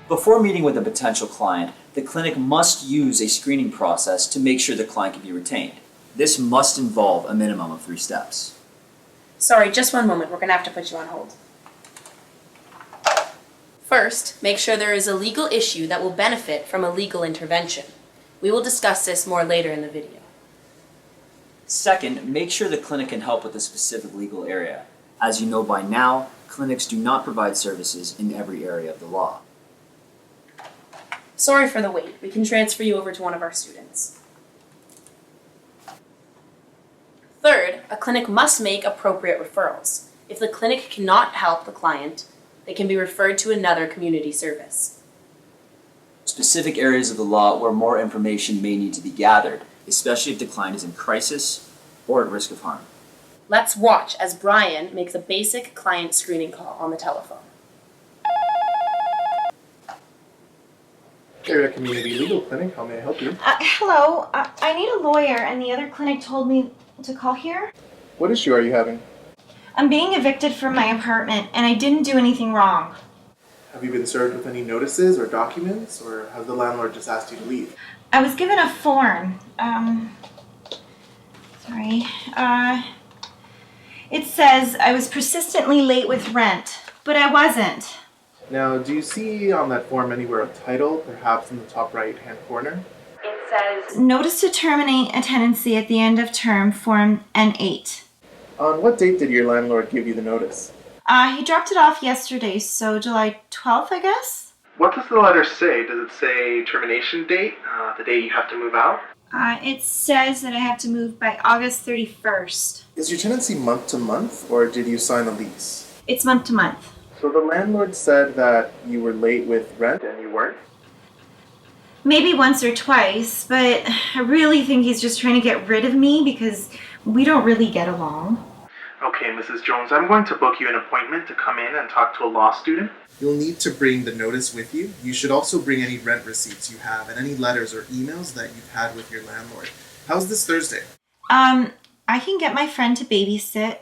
Before meeting with a potential client, the clinic must use a screening process to make sure the client can be retained. This must involve a minimum of 3 steps. Sorry, just one moment. We're going to have to put you on hold. First, make sure there is a legal issue that will benefit from a legal intervention. We will discuss this more later in the video. Second, make sure the clinic can help with a specific legal area. As you know by now, clinics do not provide services in every area of the law. Sorry for the wait. We can transfer you over to one of our students. Third, a clinic must make appropriate referrals. If the clinic cannot help the client, they can be referred to another community service. Specific areas of the law where more information may need to be gathered, especially if the client is in crisis or at risk of harm. Let's watch as Brian makes a basic client screening call on the telephone. Area Community Legal Clinic, how may I help you? Hello, I need a lawyer and the other clinic told me to call here. What issue are you having? I'm being evicted from my apartment and I didn't do anything wrong. Have you been served with any notices or documents, or has the landlord just asked you to leave? I was given a form. It says I was persistently late with rent, but I wasn't. Now, do you see on that form anywhere a title, perhaps in the top right-hand corner? It says Notice to terminate a tenancy at the end of term, Form N8. On what date did your landlord give you the notice? He dropped it off yesterday, so July 12th, I guess? What does the letter say? Does it say termination date, the day you have to move out? It says that I have to move by August 31st. Is your tenancy month to month, or did you sign a lease? It's month to month. So the landlord said that you were late with rent and you weren't? Maybe once or twice, but I really think he's just trying to get rid of me because we don't really get along. Okay, Mrs. Jones, I'm going to book you an appointment to come in and talk to a law student. You'll need to bring the notice with you. You should also bring any rent receipts you have and any letters or emails that you've had with your landlord. How's this Thursday? I can get my friend to babysit.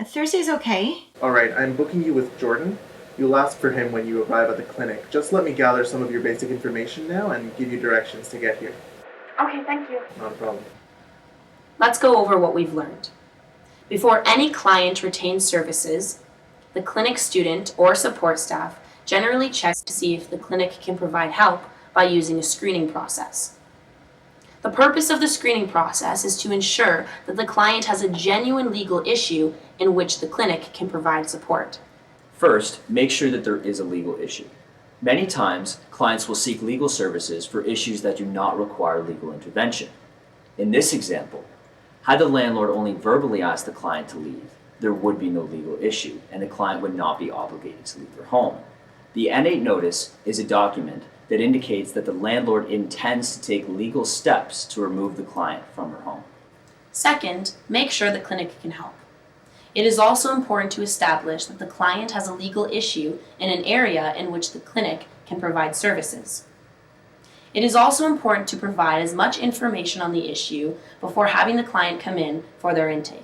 Thursday's okay. All right, I'm booking you with Jordan. You'll ask for him when you arrive at the clinic. Just let me gather some of your basic information now and give you directions to get here. Okay, thank you. Not a problem. Let's go over what we've learned. Before any client retains services, the clinic student or support staff generally checks to see if the clinic can provide help by using a screening process. The purpose of the screening process is to ensure that the client has a genuine legal issue in which the clinic can provide support. First, make sure that there is a legal issue. Many times, clients will seek legal services for issues that do not require legal intervention. In this example, had the landlord only verbally asked the client to leave, there would be no legal issue, and the client would not be obligated to leave their home. The N8 notice is a document that indicates that the landlord intends to take legal steps to remove the client from her home. Second, make sure the clinic can help. It is also important to establish that the client has a legal issue in an area in which the clinic can provide services. It is also important to provide as much information on the issue before having the client come in for their intake.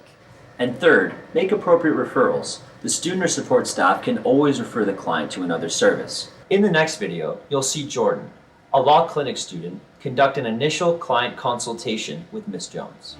And third, make appropriate referrals. The student or support staff can always refer the client to another service. In the next video, you'll see Jordan, a law clinic student, conduct an initial client consultation with Ms. Jones.